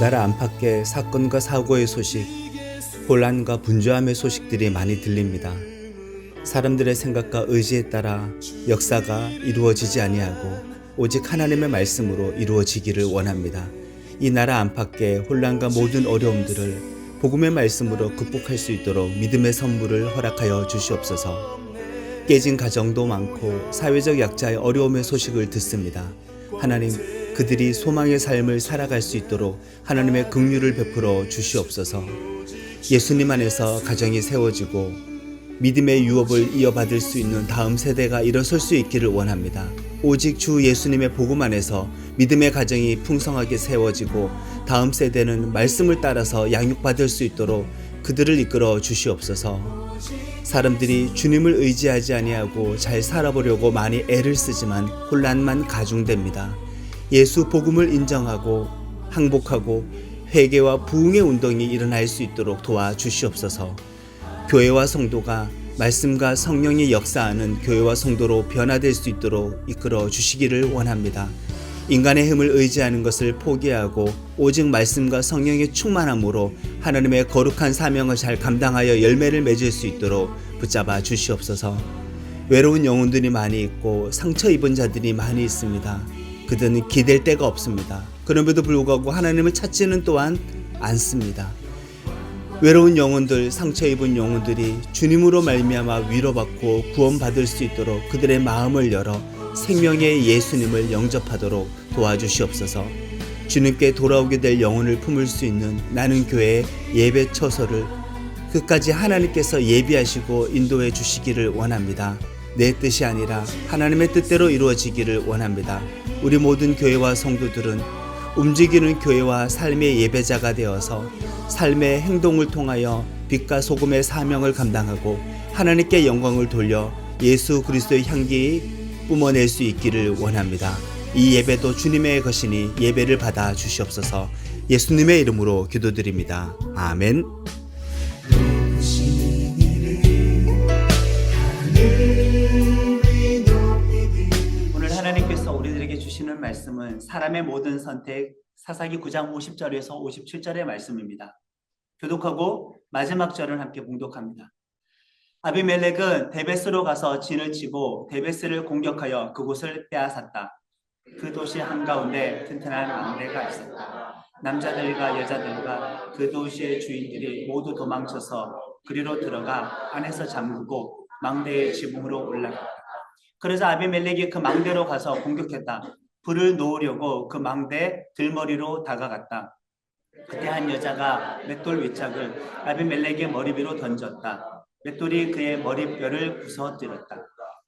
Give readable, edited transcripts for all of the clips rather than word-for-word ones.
나라 안팎의 사건과 사고의 소식, 혼란과 분주함의 소식들이 많이 들립니다. 사람들의 생각과 의지에 따라 역사가 이루어지지 아니하고 오직 하나님의 말씀으로 이루어지기를 원합니다. 이 나라 안팎의 혼란과 모든 어려움들을 복음의 말씀으로 극복할 수 있도록 믿음의 선물을 허락하여 주시옵소서. 깨진 가정도 많고 사회적 약자의 어려움의 소식을 듣습니다. 하나님, 그들이 소망의 삶을 살아갈 수 있도록 하나님의 긍휼을 베풀어 주시옵소서. 예수님 안에서 가정이 세워지고 믿음의 유업을 이어받을 수 있는 다음 세대가 일어설 수 있기를 원합니다. 오직 주 예수님의 복음 안에서 믿음의 가정이 풍성하게 세워지고 다음 세대는 말씀을 따라서 양육받을 수 있도록 그들을 이끌어 주시옵소서. 사람들이 주님을 의지하지 아니하고 잘 살아보려고 많이 애를 쓰지만 혼란만 가중됩니다. 예수 복음을 인정하고 항복하고 회개와 부흥의 운동이 일어날 수 있도록 도와주시옵소서. 교회와 성도가 말씀과 성령이 역사하는 교회와 성도로 변화될 수 있도록 이끌어 주시기를 원합니다. 인간의 힘을 의지하는 것을 포기하고 오직 말씀과 성령의 충만함으로 하나님의 거룩한 사명을 잘 감당하여 열매를 맺을 수 있도록 붙잡아 주시옵소서. 외로운 영혼들이 많이 있고 상처 입은 자들이 많이 있습니다. 그들은 기댈 데가 없습니다. 그럼에도 불구하고 하나님을 찾지는 또한 않습니다. 외로운 영혼들, 상처 입은 영혼들이 주님으로 말미암아 위로받고 구원받을 수 있도록 그들의 마음을 열어 생명의 예수님을 영접하도록 도와주시옵소서. 주님께 돌아오게 될 영혼을 품을 수 있는 나는 교회의 예배 처소를 끝까지 하나님께서 예비하시고 인도해 주시기를 원합니다. 내 뜻이 아니라 하나님의 뜻대로 이루어지기를 원합니다. 우리 모든 교회와 성도들은 움직이는 교회와 삶의 예배자가 되어서 삶의 행동을 통하여 빛과 소금의 사명을 감당하고 하나님께 영광을 돌려 예수 그리스도의 향기 뿜어낼 수 있기를 원합니다. 이 예배도 주님의 것이니 예배를 받아 주시옵소서. 예수님의 이름으로 기도드립니다. 아멘. 오늘 하나님께서 우리들에게 주시는 말씀은 사람의 모든 선택 사사기 9장 50절에서 57절의 말씀입니다. 교독하고 마지막 절을 함께 봉독합니다. 아비멜렉은 데베스로 가서 진을 치고 데베스를 공격하여 그곳을 빼앗았다. 그 도시 한가운데 튼튼한 망대가 있었다. 남자들과 여자들과 그 도시의 주인들이 모두 도망쳐서 그리로 들어가 안에서 잠그고 망대의 지붕으로 올라갔다. 그래서 아비멜렉이 그 망대로 가서 공격했다. 불을 놓으려고 그 망대 들머리로 다가갔다. 그때 한 여자가 맷돌 위짝을 아비멜렉의 머리 위로 던졌다. 맷돌이 그의 머리뼈를 부서뜨렸다.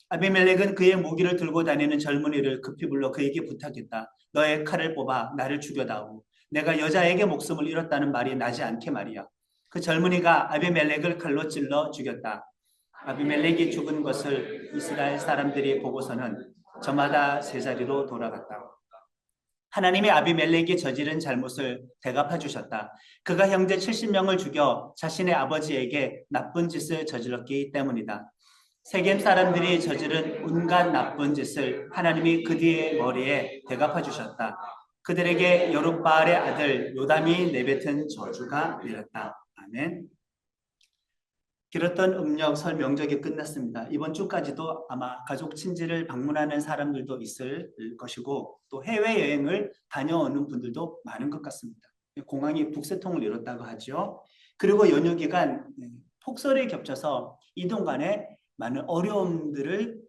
아비멜렉은 그의 무기를 들고 다니는 젊은이를 급히 불러 그에게 부탁했다. 너의 칼을 뽑아 나를 죽여다오. 내가 여자에게 목숨을 잃었다는 말이 나지 않게 말이야. 그 젊은이가 아비멜렉을 칼로 찔러 죽였다. 아비멜렉이 죽은 것을 이스라엘 사람들이 보고서는 저마다 제자리로 돌아갔다. 하나님이 아비멜렉이 저지른 잘못을 대갚아 주셨다. 그가 형제 70명을 죽여 자신의 아버지에게 나쁜 짓을 저질렀기 때문이다. 세겜 사람들이 저지른 온갖 나쁜 짓을 하나님이 그들의 머리에 대갚아 주셨다. 그들에게 여룹바알의 아들 요담이 내뱉은 저주가 내렸다. 아멘. 길었던 음력 설 명절이 끝났습니다. 이번 주까지도 아마 가족 친지를 방문하는 사람들도 있을 것이고 또 해외여행을 다녀오는 분들도 많은 것 같습니다. 공항이 북새통을 이뤘다고 하죠. 그리고 연휴 기간 폭설이 겹쳐서 이동 간에 많은 어려움들을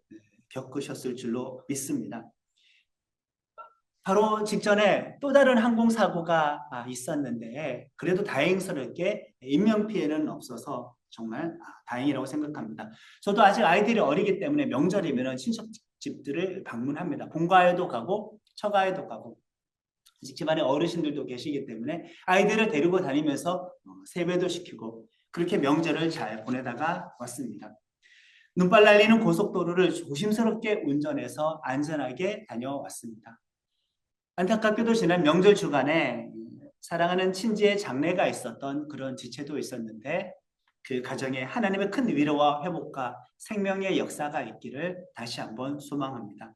겪으셨을 줄로 믿습니다. 바로 직전에 또 다른 항공사고가 있었는데 그래도 다행스럽게 인명피해는 없어서 정말 다행이라고 생각합니다. 저도 아직 아이들이 어리기 때문에 명절이면 친척 집들을 방문합니다. 본가에도 가고 처가에도 가고 아직 집안에 어르신들도 계시기 때문에 아이들을 데리고 다니면서 세배도 시키고 그렇게 명절을 잘 보내다가 왔습니다. 눈발 날리는 고속도로를 조심스럽게 운전해서 안전하게 다녀왔습니다. 안타깝게도 지난 명절 주간에 사랑하는 친지의 장례가 있었던 그런 지체도 있었는데 그 가정에 하나님의 큰 위로와 회복과 생명의 역사가 있기를 다시 한번 소망합니다.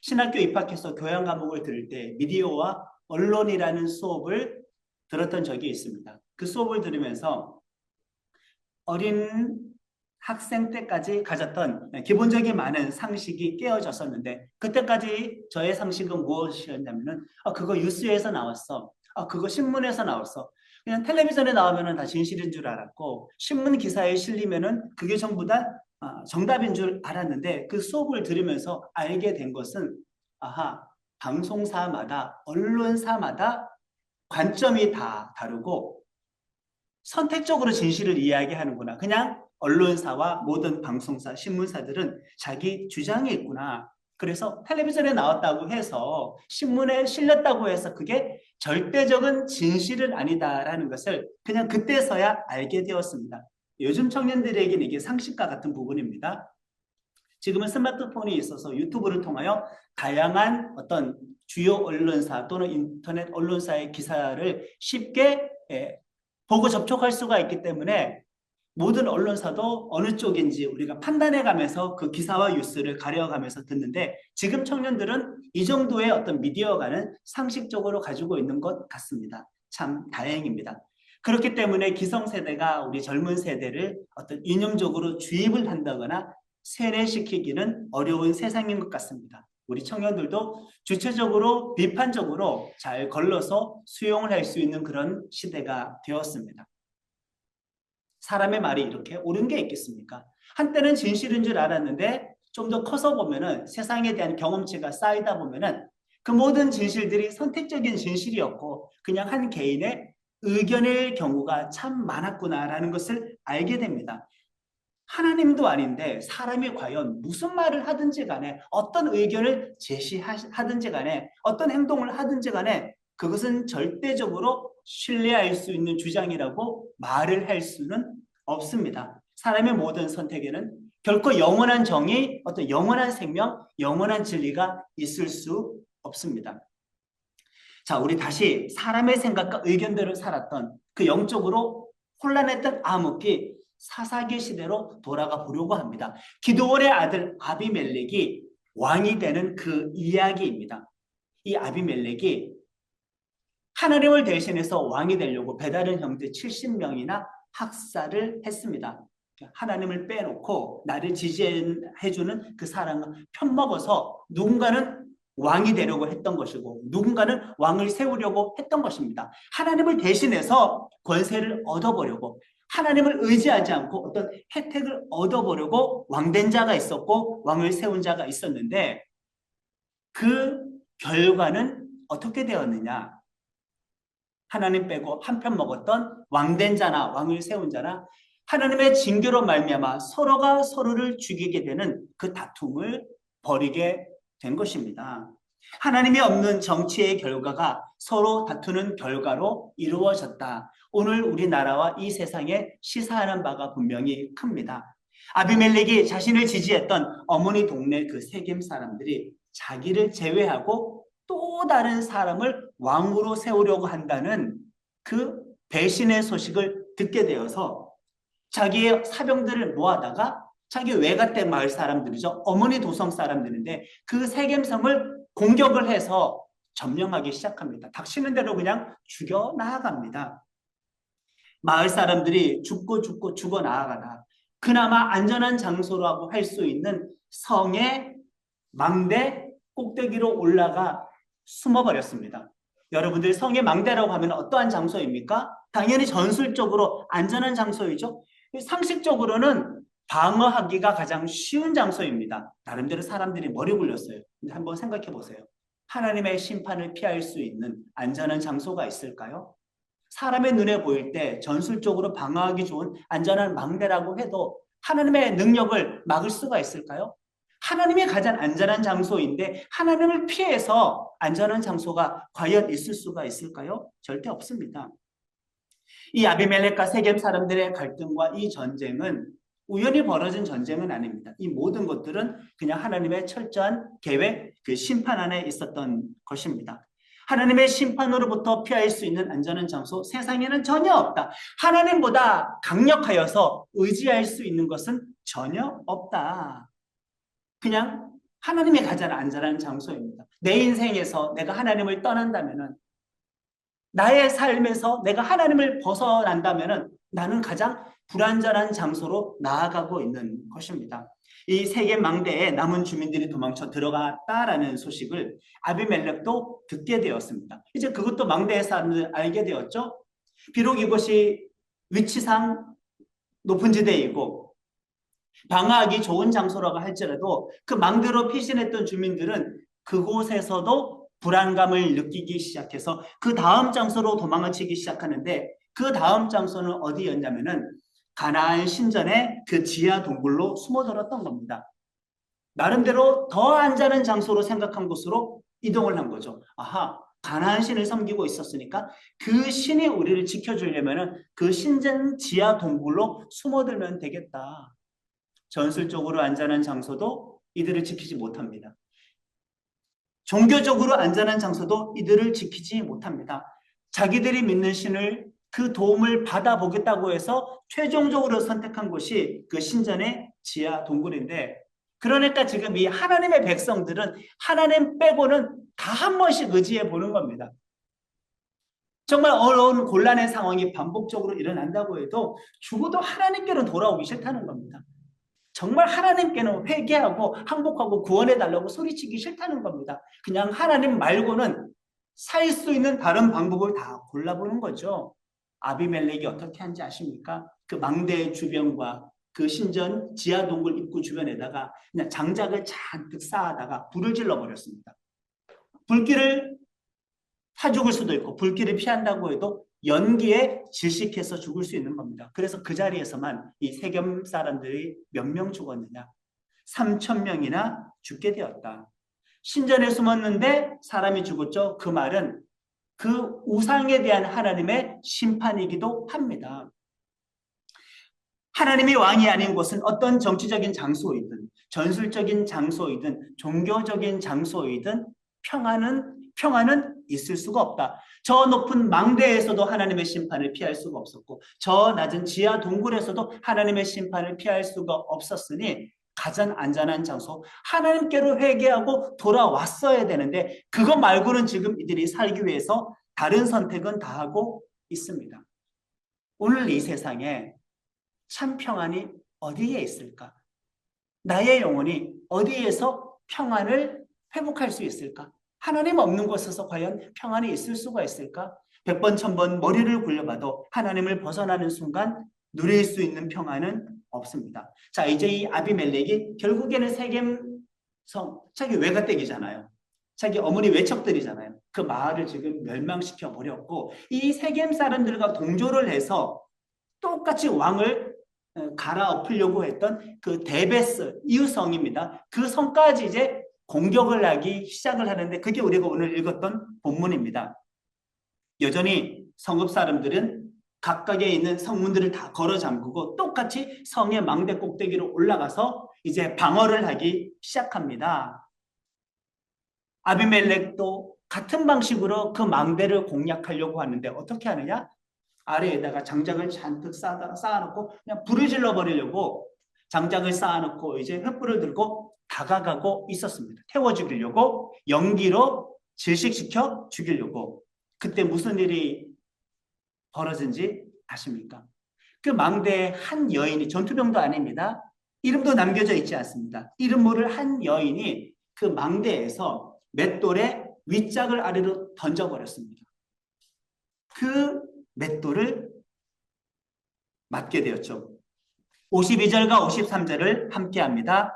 신학교 입학해서 교양 과목을 들을 때 미디어와 언론이라는 수업을 들었던 적이 있습니다. 그 수업을 들으면서 어린 학생 때까지 가졌던 기본적인 많은 상식이 깨어졌었는데, 그때까지 저의 상식은 무엇이었냐면은 그거 뉴스에서 나왔어, 그거 신문에서 나왔어, 그냥 텔레비전에 나오면은 다 진실인 줄 알았고, 신문 기사에 실리면은 그게 전부 다 정답인 줄 알았는데, 그 수업을 들으면서 알게 된 것은, 아하, 방송사마다 언론사마다 관점이 다 다르고 선택적으로 진실을 이야기하는구나. 그냥 언론사와 모든 방송사, 신문사들은 자기 주장이 있구나. 그래서 텔레비전에 나왔다고 해서, 신문에 실렸다고 해서 그게 절대적인 진실은 아니다라는 것을 그냥 그때서야 알게 되었습니다. 요즘 청년들에게는 이게 상식과 같은 부분입니다. 지금은 스마트폰이 있어서 유튜브를 통하여 다양한 어떤 주요 언론사 또는 인터넷 언론사의 기사를 쉽게 보고 접촉할 수가 있기 때문에 모든 언론사도 어느 쪽인지 우리가 판단해 가면서 그 기사와 뉴스를 가려가면서 듣는데, 지금 청년들은 이 정도의 어떤 미디어가는 상식적으로 가지고 있는 것 같습니다. 참 다행입니다. 그렇기 때문에 기성세대가 우리 젊은 세대를 어떤 이념적으로 주입을 한다거나 세뇌시키기는 어려운 세상인 것 같습니다. 우리 청년들도 주체적으로 비판적으로 잘 걸러서 수용을 할 수 있는 그런 시대가 되었습니다. 사람의 말이 이렇게 옳은 게 있겠습니까? 한때는 진실인 줄 알았는데 좀 더 커서 보면은, 세상에 대한 경험치가 쌓이다 보면은 그 모든 진실들이 선택적인 진실이었고 그냥 한 개인의 의견일 경우가 참 많았구나라는 것을 알게 됩니다. 하나님도 아닌데 사람이 과연 무슨 말을 하든지 간에, 어떤 의견을 제시하든지 간에, 어떤 행동을 하든지 간에 그것은 절대적으로 신뢰할 수 있는 주장이라고 말을 할 수는 없습니다. 사람의 모든 선택에는 결코 영원한 정의, 어떤 영원한 생명, 영원한 진리가 있을 수 없습니다. 자, 우리 다시 사람의 생각과 의견대로 살았던 그 영적으로 혼란했던 암흑기 사사기 시대로 돌아가 보려고 합니다. 기드온의 아들 아비멜렉이 왕이 되는 그 이야기입니다. 이 아비멜렉이 하나님을 대신해서 왕이 되려고 배다른 형제 70명이나 학살을 했습니다. 하나님을 빼놓고 나를 지지해주는 그 사람과 편먹어서 누군가는 왕이 되려고 했던 것이고 누군가는 왕을 세우려고 했던 것입니다. 하나님을 대신해서 권세를 얻어보려고, 하나님을 의지하지 않고 어떤 혜택을 얻어보려고 왕된 자가 있었고 왕을 세운 자가 있었는데, 그 결과는 어떻게 되었느냐? 하나님 빼고 한편 먹었던 왕된 자나 왕을 세운 자나 하나님의 징계로 말미암아 서로가 서로를 죽이게 되는 그 다툼을 벌이게 된 것입니다. 하나님이 없는 정치의 결과가 서로 다투는 결과로 이루어졌다. 오늘 우리나라와 이 세상에 시사하는 바가 분명히 큽니다. 아비멜렉이 자신을 지지했던 어머니 동네 그 세겜 사람들이 자기를 제외하고 또 다른 사람을 왕으로 세우려고 한다는 그 배신의 소식을 듣게 되어서 자기의 사병들을 모아다가, 자기 외갓댁 마을 사람들이죠, 어머니 도성 사람들인데 그 세겜성을 공격을 해서 점령하기 시작합니다. 닥치는 대로 그냥 죽여 나아갑니다. 마을 사람들이 죽어 나아가다 그나마 안전한 장소라고 할 수 있는 성의 망대 꼭대기로 올라가 숨어버렸습니다. 여러분들, 성의 망대라고 하면 어떠한 장소입니까? 당연히 전술적으로 안전한 장소이죠. 상식적으로는 방어하기가 가장 쉬운 장소입니다. 나름대로 사람들이 머리 굴렸어요. 근데 한번 생각해 보세요. 하나님의 심판을 피할 수 있는 안전한 장소가 있을까요? 사람의 눈에 보일 때 전술적으로 방어하기 좋은 안전한 망대라고 해도 하나님의 능력을 막을 수가 있을까요? 하나님이 가장 안전한 장소인데 하나님을 피해서 안전한 장소가 과연 있을 수가 있을까요? 절대 없습니다. 이 아비멜렉과 세겜 사람들의 갈등과 이 전쟁은 우연히 벌어진 전쟁은 아닙니다. 이 모든 것들은 그냥 하나님의 철저한 계획, 그 심판 안에 있었던 것입니다. 하나님의 심판으로부터 피할 수 있는 안전한 장소, 세상에는 전혀 없다. 하나님보다 강력하여서 의지할 수 있는 것은 전혀 없다. 그냥 하나님이 가장 안전한 장소입니다. 내 인생에서 내가 하나님을 떠난다면은 나의 삶에서 내가 하나님을 벗어난다면은 나는 가장 불안전한 장소로 나아가고 있는 것입니다. 이 세겜 망대에 남은 주민들이 도망쳐 들어갔다라는 소식을 아비멜렉도 듣게 되었습니다. 이제 그것도 망대의 사람들 알게 되었죠. 비록 이곳이 위치상 높은 지대이고 방어하기 좋은 장소라고 할지라도 그 망대로 피신했던 주민들은 그곳에서도 불안감을 느끼기 시작해서 그 다음 장소로 도망을 치기 시작하는데 그 다음 장소는 어디였냐면은 가나안 신전의 그 지하 동굴로 숨어들었던 겁니다. 나름대로 더 안전한 장소로 생각한 곳으로 이동을 한 거죠. 아하, 가나안 신을 섬기고 있었으니까 그 신이 우리를 지켜주려면은 그 신전 지하 동굴로 숨어들면 되겠다. 전술적으로 안전한 장소도 이들을 지키지 못합니다. 종교적으로 안전한 장소도 이들을 지키지 못합니다. 자기들이 믿는 신을 그 도움을 받아보겠다고 해서 최종적으로 선택한 곳이 그 신전의 지하 동굴인데, 그러니까 지금 이 하나님의 백성들은 하나님 빼고는 다 한 번씩 의지해 보는 겁니다. 정말 어려운 곤란의 상황이 반복적으로 일어난다고 해도 죽어도 하나님께로 돌아오기 싫다는 겁니다. 정말 하나님께는 회개하고 항복하고 구원해달라고 소리치기 싫다는 겁니다. 그냥 하나님 말고는 살 수 있는 다른 방법을 다 골라보는 거죠. 아비멜렉이 어떻게 한지 아십니까? 그 망대 주변과 그 신전 지하 동굴 입구 주변에다가 그냥 장작을 잔뜩 쌓아다가 불을 질러버렸습니다. 불길을 타 죽을 수도 있고 불길을 피한다고 해도 연기에 질식해서 죽을 수 있는 겁니다. 그래서 그 자리에서만 이 세겜 사람들이 몇 명 죽었느냐? 3,000명이나 죽게 되었다. 신전에 숨었는데 사람이 죽었죠. 그 말은 그 우상에 대한 하나님의 심판이기도 합니다. 하나님이 왕이 아닌 곳은 어떤 정치적인 장소이든 전술적인 장소이든 종교적인 장소이든 평안은 있을 수가 없다. 저 높은 망대에서도 하나님의 심판을 피할 수가 없었고 저 낮은 지하 동굴에서도 하나님의 심판을 피할 수가 없었으니 가장 안전한 장소 하나님께로 회개하고 돌아왔어야 되는데 그것 말고는 지금 이들이 살기 위해서 다른 선택은 다 하고 있습니다. 오늘 이 세상에 참 평안이 어디에 있을까? 나의 영혼이 어디에서 평안을 회복할 수 있을까? 하나님 없는 곳에서 과연 평안이 있을 수가 있을까? 100번, 1000번 머리를 굴려봐도 하나님을 벗어나는 순간 누릴 수 있는 평안은 없습니다. 자, 이제 이 아비멜렉이 결국에는 세겜성, 자기 외가댁이잖아요. 자기 어머니 외척들이잖아요. 그 마을을 지금 멸망시켜 버렸고 이 세겜 사람들과 동조를 해서 똑같이 왕을 갈아엎으려고 했던 그 데베스 이웃성입니다. 그 성까지 이제 공격을 하기 시작을 하는데 그게 우리가 오늘 읽었던 본문입니다. 여전히 성읍 사람들은 각각에 있는 성문들을 다 걸어 잠그고 똑같이 성의 망대 꼭대기로 올라가서 이제 방어를 하기 시작합니다. 아비멜렉도 같은 방식으로 그 망대를 공략하려고 하는데 어떻게 하느냐? 아래에다가 장작을 잔뜩 쌓아놓고 그냥 불을 질러버리려고 장작을 쌓아놓고 이제 횃불을 들고 다가가고 있었습니다. 태워 죽이려고 연기로 질식시켜 죽이려고. 그때 무슨 일이 벌어진지 아십니까? 그 망대에 한 여인이 전투병도 아닙니다. 이름도 남겨져 있지 않습니다. 이름 모를 한 여인이 그 망대에서 맷돌에 윗짝을 아래로 던져버렸습니다. 그 맷돌을 맞게 되었죠. 52절과 53절을 함께 합니다.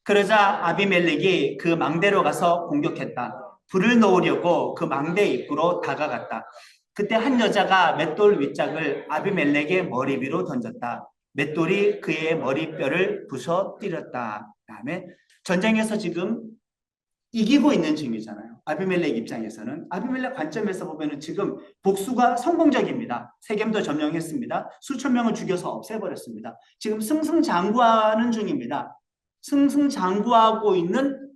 그러자 아비멜렉이 그 망대로 가서 공격했다. 불을 놓으려고 그 망대 입구로 다가갔다. 그때 한 여자가 맷돌 윗짝을 아비멜렉의 머리 위로 던졌다. 맷돌이 그의 머리뼈를 부서뜨렸다. 그다음에 전쟁에서 지금 이기고 있는 중이잖아요. 아비멜렉 입장에서는 아비멜렉 관점에서 보면은 지금 복수가 성공적입니다. 세겜도 점령했습니다. 수천 명을 죽여서 없애버렸습니다. 지금 승승장구하는 중입니다. 승승장구하고 있는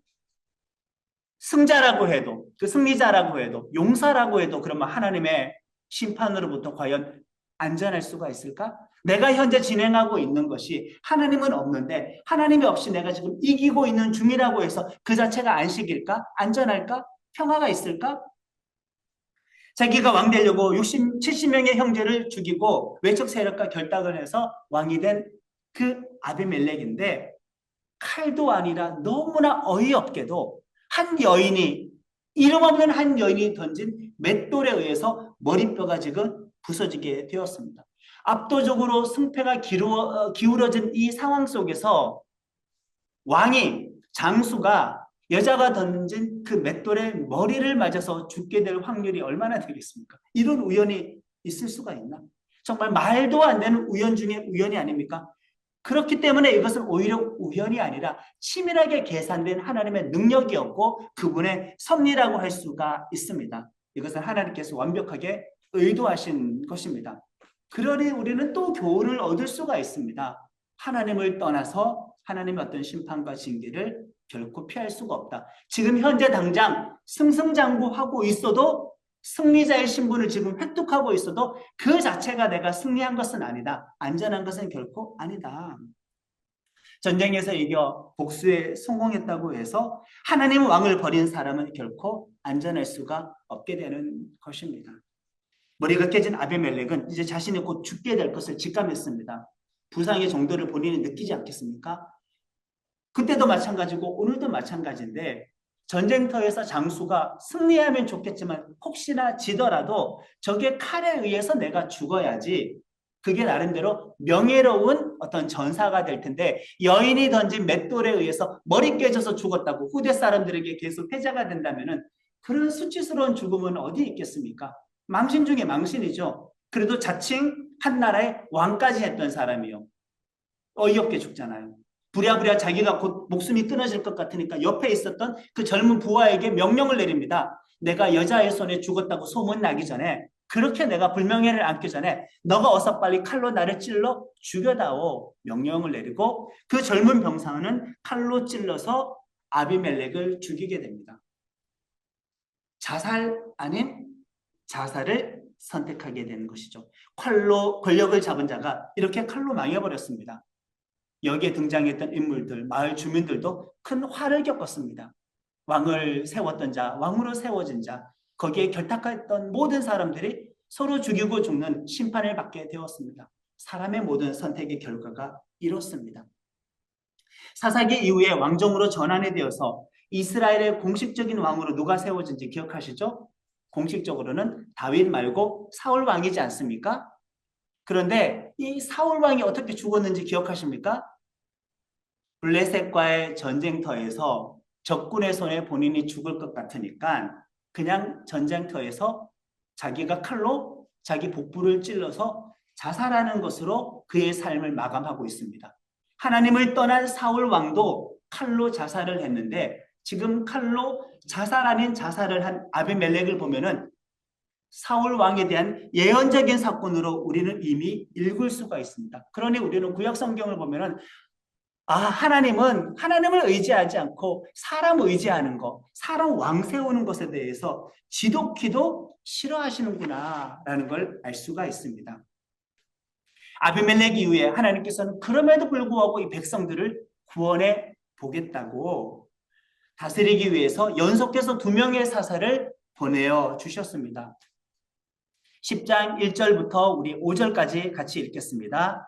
승자라고 해도 그 승리자라고 해도 용사라고 해도 그러면 하나님의 심판으로부터 과연 안전할 수가 있을까? 내가 현재 진행하고 있는 것이 하나님은 없는데 하나님이 없이 내가 지금 이기고 있는 중이라고 해서 그 자체가 안식일까? 안전할까? 평화가 있을까? 자기가 왕 되려고 60, 70명의 형제를 죽이고 외척 세력과 결탁을 해서 왕이 된 그 아비멜렉인데, 칼도 아니라 너무나 어이없게도 한 여인이, 이름 없는 한 여인이 던진 맷돌에 의해서 머리뼈가 지금 부서지게 되었습니다. 압도적으로 승패가 기울어진 이 상황 속에서 왕이, 장수가 여자가 던진 그 맷돌에 머리를 맞아서 죽게 될 확률이 얼마나 되겠습니까? 이런 우연이 있을 수가 있나? 정말 말도 안 되는 우연 중에 우연이 아닙니까? 그렇기 때문에 이것은 오히려 우연이 아니라 치밀하게 계산된 하나님의 능력이었고 그분의 섭리라고 할 수가 있습니다. 이것은 하나님께서 완벽하게 의도하신 것입니다. 그러니 우리는 또 교훈을 얻을 수가 있습니다. 하나님을 떠나서 하나님의 어떤 심판과 징계를 결코 피할 수가 없다. 지금 현재 당장 승승장구하고 있어도, 승리자의 신분을 지금 획득하고 있어도 그 자체가 내가 승리한 것은 아니다. 안전한 것은 결코 아니다. 전쟁에서 이겨 복수에 성공했다고 해서 하나님 왕을 버린 사람은 결코 안전할 수가 없게 되는 것입니다. 머리가 깨진 아비멜렉은 이제 자신이 곧 죽게 될 것을 직감했습니다. 부상의 정도를 본인이 느끼지 않겠습니까? 그때도 마찬가지고 오늘도 마찬가지인데, 전쟁터에서 장수가 승리하면 좋겠지만 혹시나 지더라도 적의 칼에 의해서 내가 죽어야지, 그게 나름대로 명예로운 어떤 전사가 될 텐데, 여인이 던진 맷돌에 의해서 머리 깨져서 죽었다고 후대 사람들에게 계속 회자가 된다면은 그런 수치스러운 죽음은 어디 있겠습니까? 망신 중에 망신이죠. 그래도 자칭 한 나라의 왕까지 했던 사람이요, 어이없게 죽잖아요. 부랴부랴 자기가 곧 목숨이 끊어질 것 같으니까 옆에 있었던 그 젊은 부하에게 명령을 내립니다. 내가 여자의 손에 죽었다고 소문나기 전에, 그렇게 내가 불명예를 안기 전에 너가 어서 빨리 칼로 나를 찔러 죽여다오 명령을 내리고, 그 젊은 병사는 칼로 찔러서 아비멜렉을 죽이게 됩니다. 자살 아닌 자살을 선택하게 되는 것이죠. 칼로 권력을 잡은 자가 이렇게 칼로 망해버렸습니다. 여기에 등장했던 인물들, 마을 주민들도 큰 화를 겪었습니다. 왕을 세웠던 자, 왕으로 세워진 자, 거기에 결탁했던 모든 사람들이 서로 죽이고 죽는 심판을 받게 되었습니다. 사람의 모든 선택의 결과가 이렇습니다. 사사기 이후에 왕정으로 전환이 되어서 이스라엘의 공식적인 왕으로 누가 세워진지 기억하시죠? 공식적으로는 다윗 말고 사울 왕이지 않습니까? 그런데 이 사울 왕이 어떻게 죽었는지 기억하십니까? 블레셋과의 전쟁터에서 적군의 손에 본인이 죽을 것 같으니까 그냥 전쟁터에서 자기가 칼로 자기 복부를 찔러서 자살하는 것으로 그의 삶을 마감하고 있습니다. 하나님을 떠난 사울 왕도 칼로 자살을 했는데, 지금 칼로 자살 아닌 자살을 한 아비멜렉을 보면은 사울 왕에 대한 예언적인 사건으로 우리는 이미 읽을 수가 있습니다. 그러니 우리는 구약 성경을 보면은 하나님을 의지하지 않고 사람 의지하는 것, 사람 왕 세우는 것에 대해서 지독히도 싫어하시는구나 라는 걸 알 수가 있습니다. 아비멜렉 이후에 하나님께서는 그럼에도 불구하고 이 백성들을 구원해 보겠다고 다스리기 위해서 연속해서 2명의 사사를 보내어 주셨습니다. 10장 1절부터 우리 5절까지 같이 읽겠습니다.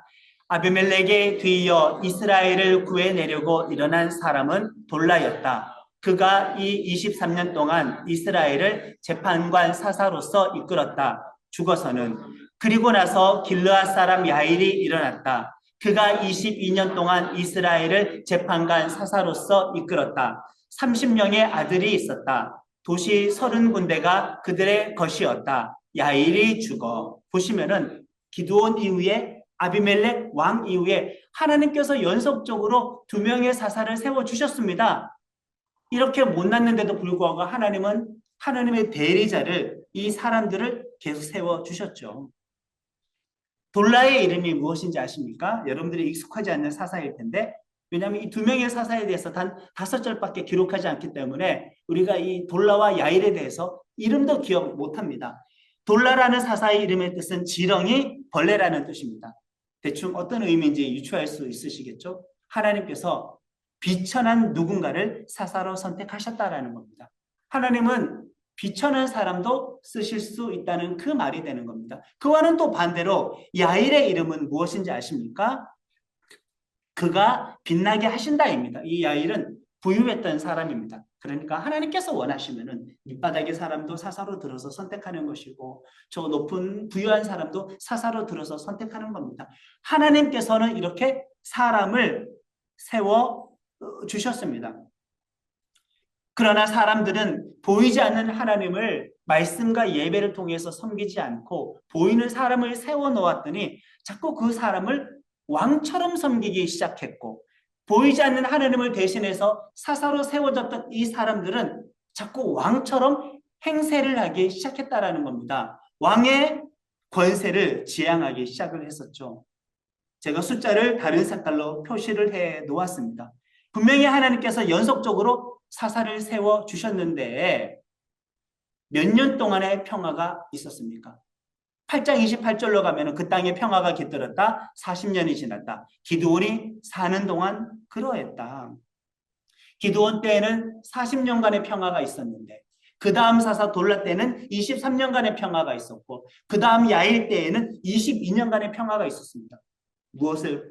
아비멜렉에 뒤이어 이스라엘을 구해내려고 일어난 사람은 돌라였다. 그가 이 23년 동안 이스라엘을 재판관 사사로서 이끌었다. 죽어서는. 그리고 나서 길르앗 사람 야일이 일어났다. 그가 22년 동안 이스라엘을 재판관 사사로서 이끌었다. 30명의 아들이 있었다. 도시 30군데가 그들의 것이었다. 야일이 죽어. 보시면은 기드온 이후에 아비멜렉 왕 이후에 하나님께서 연속적으로 2명의 사사를 세워주셨습니다. 이렇게 못났는데도 불구하고 하나님은 하나님의 대리자를, 이 사람들을 계속 세워주셨죠. 돌라의 이름이 무엇인지 아십니까? 여러분들이 익숙하지 않는 사사일 텐데, 왜냐하면 이 2명의 사사에 대해서 단 5절밖에 기록하지 않기 때문에 우리가 이 돌라와 야일에 대해서 이름도 기억 못합니다. 돌라라는 사사의 이름의 뜻은 지렁이, 벌레라는 뜻입니다. 대충 어떤 의미인지 유추할 수 있으시겠죠? 하나님께서 비천한 누군가를 사사로 선택하셨다라는 겁니다. 하나님은 비천한 사람도 쓰실 수 있다는 그 말이 되는 겁니다. 그와는 또 반대로 야일의 이름은 무엇인지 아십니까? 그가 빛나게 하신다입니다. 이 야일은 부유했던 사람입니다. 그러니까 하나님께서 원하시면은 밑바닥의 사람도 사사로 들어서 선택하는 것이고 저 높은 부유한 사람도 사사로 들어서 선택하는 겁니다. 하나님께서는 이렇게 사람을 세워 주셨습니다. 그러나 사람들은 보이지 않는 하나님을 말씀과 예배를 통해서 섬기지 않고 보이는 사람을 세워 놓았더니 자꾸 그 사람을 왕처럼 섬기기 시작했고 보이지 않는 하나님을 대신해서 사사로 세워졌던 이 사람들은 자꾸 왕처럼 행세를 하기 시작했다라는 겁니다. 왕의 권세를 지향하기 시작을 했었죠. 제가 숫자를 다른 색깔로 표시를 해 놓았습니다. 분명히 하나님께서 연속적으로 사사를 세워 주셨는데 몇 년 동안의 평화가 있었습니까? 8장 28절로 가면 그 땅에 평화가 깃들었다. 40년이 지났다. 기드온이 사는 동안 그러했다. 기드온 때에는 40년간의 평화가 있었는데 그 다음 사사 돌라 때는 23년간의 평화가 있었고 그 다음 야일 때에는 22년간의 평화가 있었습니다. 무엇을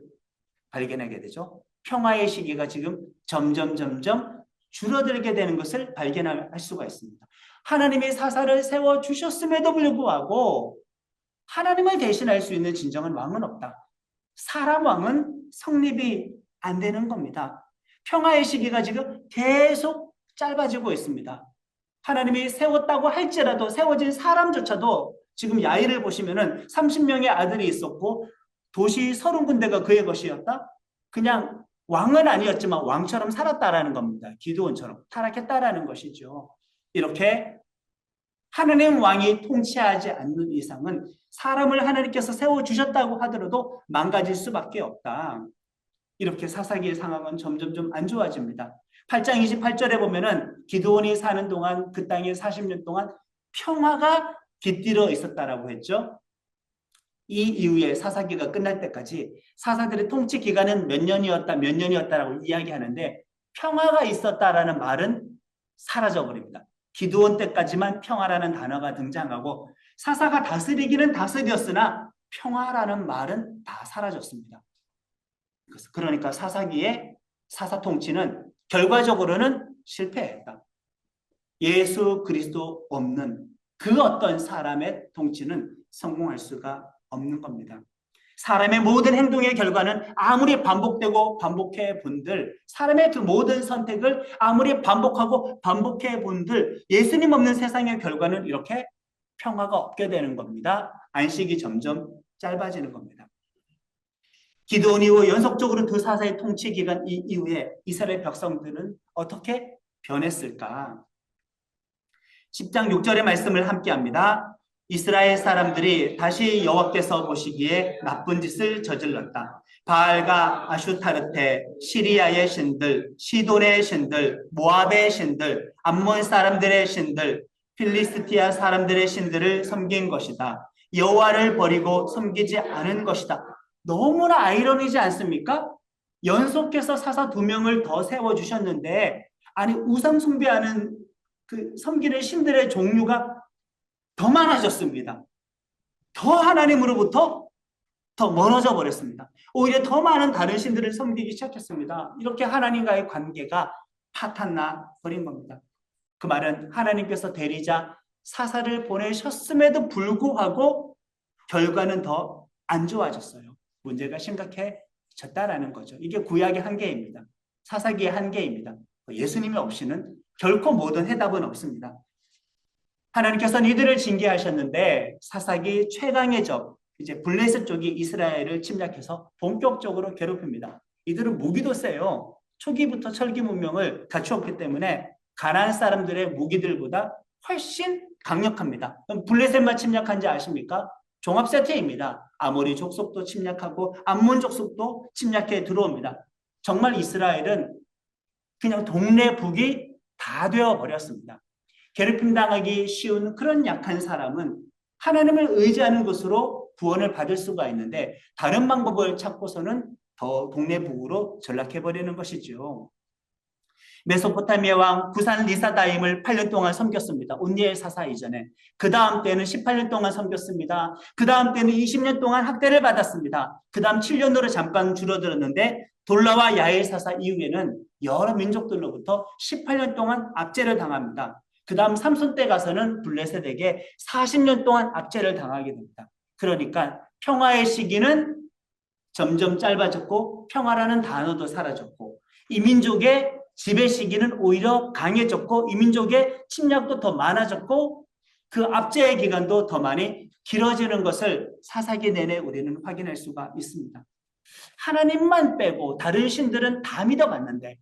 발견하게 되죠? 평화의 시기가 지금 점점 줄어들게 되는 것을 발견할 수가 있습니다. 하나님이 사사를 세워주셨음에도 불구하고 하나님을 대신할 수 있는 진정한 왕은 없다. 사람 왕은 성립이 안 되는 겁니다. 평화의 시기가 지금 계속 짧아지고 있습니다. 하나님이 세웠다고 할지라도 세워진 사람조차도 지금 야일을 보시면은 30명의 아들이 있었고 도시 30군데가 그의 것이었다. 그냥 왕은 아니었지만 왕처럼 살았다라는 겁니다. 기드온처럼 타락했다라는 것이죠. 이렇게 하나님 왕이 통치하지 않는 이상은 사람을 하나님께서 세워주셨다고 하더라도 망가질 수밖에 없다. 이렇게 사사기의 상황은 점점 안 좋아집니다. 8장 28절에 보면은 기드온이 사는 동안 그 땅에 40년 동안 평화가 깃들어 있었다라고 했죠. 이 이후에 사사기가 끝날 때까지 사사들의 통치 기간은 몇 년이었다라고 이야기하는데 평화가 있었다라는 말은 사라져버립니다. 기드온 때까지만 평화라는 단어가 등장하고 사사가 다스리기는 다스렸으나 평화라는 말은 다 사라졌습니다. 그러니까 사사기의 사사 통치는 결과적으로는 실패했다. 예수 그리스도 없는 그 어떤 사람의 통치는 성공할 수가 없는 겁니다. 사람의 모든 행동의 결과는 아무리 반복되고 반복해 본들 사람의 그 모든 선택을 아무리 반복하고 반복해 본들 예수님 없는 세상의 결과는 이렇게 평화가 없게 되는 겁니다. 안식이 점점 짧아지는 겁니다. 기드온 이후 연속적으로 두 사사의 통치 기간 이후에 이스라엘 백성들은 어떻게 변했을까? 10장 6절의 말씀을 함께 합니다. 이스라엘 사람들이 다시 여호와께서 보시기에 나쁜 짓을 저질렀다. 바알과 아슈타르테, 시리아의 신들, 시돈의 신들, 모압의 신들, 암몬 사람들의 신들, 필리스티아 사람들의 신들을 섬긴 것이다. 여호와를 버리고 섬기지 않은 것이다. 너무나 아이러니지 않습니까? 연속해서 사사 2명을 더 세워주셨는데 아니 우상 숭배하는 그 섬기는 신들의 종류가 더 많아졌습니다. 더 하나님으로부터 더 멀어져 버렸습니다. 오히려 더 많은 다른 신들을 섬기기 시작했습니다. 이렇게 하나님과의 관계가 파탄나 버린 겁니다. 그 말은 하나님께서 대리자 사사를 보내셨음에도 불구하고 결과는 더 안 좋아졌어요. 문제가 심각해졌다라는 거죠. 이게 구약의 한계입니다. 사사기의 한계입니다. 예수님이 없이는 결코 모든 해답은 없습니다. 하나님께서는 이들을 징계하셨는데 사사기 최강의 적 이제 블레셋 쪽이 이스라엘을 침략해서 본격적으로 괴롭힙니다. 이들은 무기도 세요. 초기부터 철기 문명을 갖추었기 때문에 가나안 사람들의 무기들보다 훨씬 강력합니다. 그럼 블레셋만 침략한지 아십니까? 종합 세트입니다. 아모리 족속도 침략하고 암몬 족속도 침략해 들어옵니다. 정말 이스라엘은 그냥 동네 북이 다 되어버렸습니다. 괴롭힘 당하기 쉬운 그런 약한 사람은 하나님을 의지하는 것으로 구원을 받을 수가 있는데 다른 방법을 찾고서는 더 동네 북으로 전락해버리는 것이죠. 메소포타미아 왕 구산 리사다임을 8년 동안 섬겼습니다. 온니엘 사사 이전에. 그 다음 때는 18년 동안 섬겼습니다. 그 다음 때는 20년 동안 학대를 받았습니다. 그 다음 7년으로 잠깐 줄어들었는데 돌라와 야엘 사사 이후에는 여러 민족들로부터 18년 동안 압제를 당합니다. 그 다음 삼손 때 가서는 블레셋에게 40년 동안 압제를 당하게 됩니다. 그러니까 평화의 시기는 점점 짧아졌고 평화라는 단어도 사라졌고 이 민족의 지배 시기는 오히려 강해졌고 이 민족의 침략도 더 많아졌고 그 압제의 기간도 더 많이 길어지는 것을 사사기 내내 우리는 확인할 수가 있습니다. 하나님만 빼고 다른 신들은 다 믿어봤는데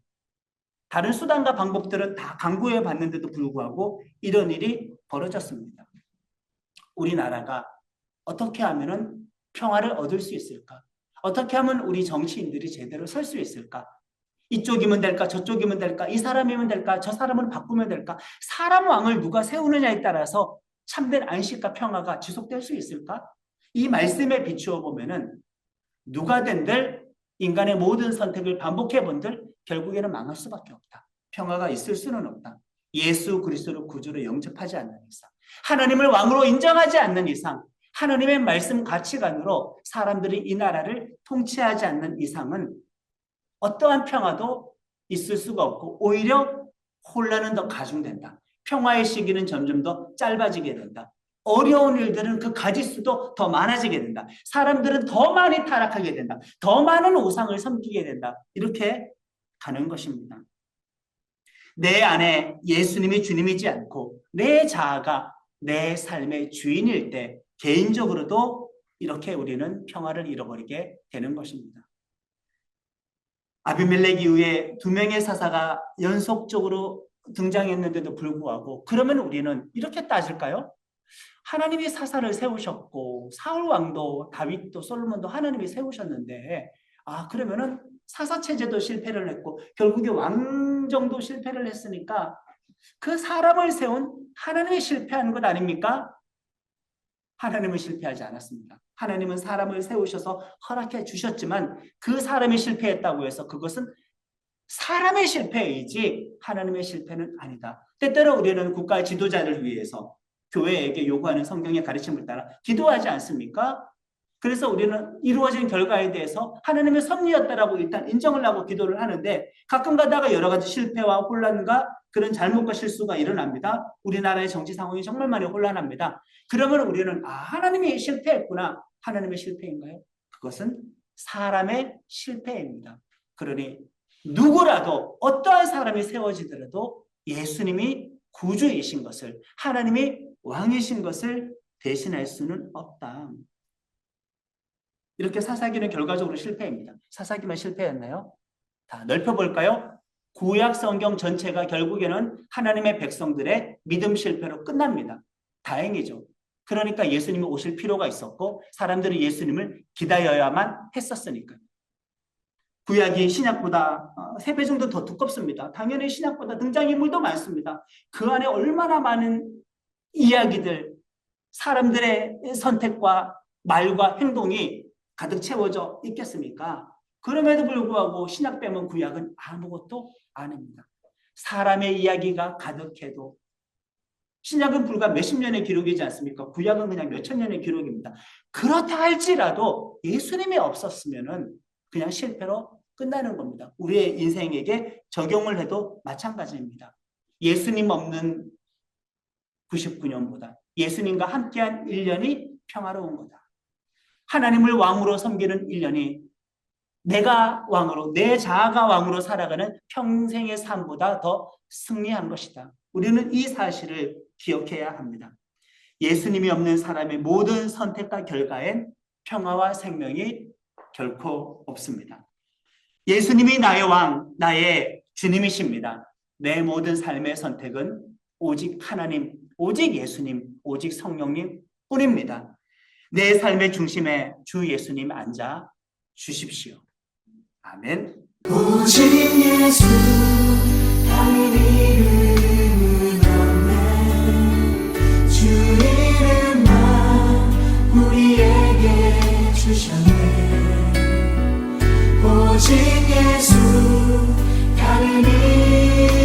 다른 수단과 방법들은 다 강구해 봤는데도 불구하고 이런 일이 벌어졌습니다. 우리나라가 어떻게 하면 평화를 얻을 수 있을까? 어떻게 하면 우리 정치인들이 제대로 설 수 있을까? 이쪽이면 될까? 저쪽이면 될까? 이 사람이면 될까? 저 사람을 바꾸면 될까? 사람 왕을 누가 세우느냐에 따라서 참된 안식과 평화가 지속될 수 있을까? 이 말씀에 비추어 보면은 누가 된들 인간의 모든 선택을 반복해 본들 결국에는 망할 수밖에 없다. 평화가 있을 수는 없다. 예수 그리스도를 구주로 영접하지 않는 이상, 하나님을 왕으로 인정하지 않는 이상, 하나님의 말씀 가치관으로 사람들이 이 나라를 통치하지 않는 이상은 어떠한 평화도 있을 수가 없고 오히려 혼란은 더 가중된다. 평화의 시기는 점점 더 짧아지게 된다. 어려운 일들은 그 가지수도 더 많아지게 된다. 사람들은 더 많이 타락하게 된다. 더 많은 우상을 섬기게 된다. 이렇게 가는 것입니다. 내 안에 예수님이 주님이지 않고 내 자아가 내 삶의 주인일 때 개인적으로도 이렇게 우리는 평화를 잃어버리게 되는 것입니다. 아비멜렉 이후에 2명의 사사가 연속적으로 등장했는데도 불구하고 그러면 우리는 이렇게 따질까요? 하나님이 사사를 세우셨고 사울 왕도 다윗도 솔로몬도 하나님이 세우셨는데 그러면은 사사 체제도 실패를 했고 결국에 왕정도 실패를 했으니까 그 사람을 세운 하나님이 실패한 것 아닙니까? 하나님은 실패하지 않았습니다. 하나님은 사람을 세우셔서 허락해 주셨지만 그 사람이 실패했다고 해서 그것은 사람의 실패이지 하나님의 실패는 아니다. 때때로 우리는 국가 지도자를 위해서 교회에게 요구하는 성경의 가르침을 따라 기도하지 않습니까? 그래서 우리는 이루어진 결과에 대해서 하나님의 섭리였다라고 일단 인정을 하고 기도를 하는데 가끔 가다가 여러 가지 실패와 혼란과 그런 잘못과 실수가 일어납니다. 우리나라의 정치 상황이 정말 많이 혼란합니다. 그러면 우리는 하나님이 실패했구나. 하나님의 실패인가요? 그것은 사람의 실패입니다. 그러니 누구라도 어떠한 사람이 세워지더라도 예수님이 구주이신 것을 하나님이 왕이신 것을 대신할 수는 없다. 이렇게 사사기는 결과적으로 실패입니다. 사사기만 실패였나요? 다 넓혀볼까요? 구약 성경 전체가 결국에는 하나님의 백성들의 믿음 실패로 끝납니다. 다행이죠. 그러니까 예수님이 오실 필요가 있었고 사람들이 예수님을 기다려야만 했었으니까요. 구약이 신약보다 3배 정도 더 두껍습니다. 당연히 신약보다 등장인물도 많습니다. 그 안에 얼마나 많은 이야기들, 사람들의 선택과 말과 행동이 가득 채워져 있겠습니까? 그럼에도 불구하고 신약 빼면 구약은 아무것도 아닙니다. 사람의 이야기가 가득해도 신약은 불과 몇십 년의 기록이지 않습니까? 구약은 그냥 몇천 년의 기록입니다. 그렇다 할지라도 예수님이 없었으면은 그냥 실패로 끝나는 겁니다. 우리의 인생에게 적용을 해도 마찬가지입니다. 예수님 없는 99년보다 예수님과 함께한 1년이 평화로운 거다. 하나님을 왕으로 섬기는 1년이 내가 왕으로, 내 자아가 왕으로 살아가는 평생의 삶보다 더 승리한 것이다. 우리는 이 사실을 기억해야 합니다. 예수님이 없는 사람의 모든 선택과 결과엔 평화와 생명이 결코 없습니다. 예수님이 나의 왕, 나의 주님이십니다. 내 모든 삶의 선택은 오직 하나님, 오직 예수님, 오직 성령님 뿐입니다. 내 삶의 중심에 주 예수님 앉아 주십시오. 아멘. 오직 예수 다른 이름은 없네. 주 이름만 우리에게 주셨네. 오직 예수 다른 이름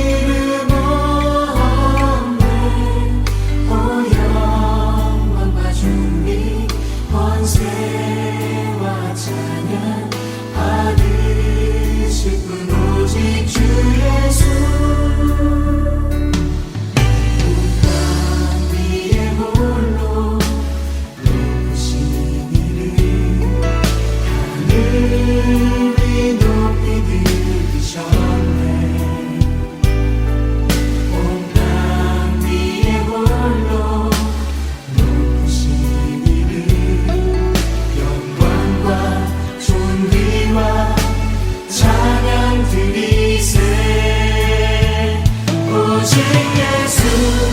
예수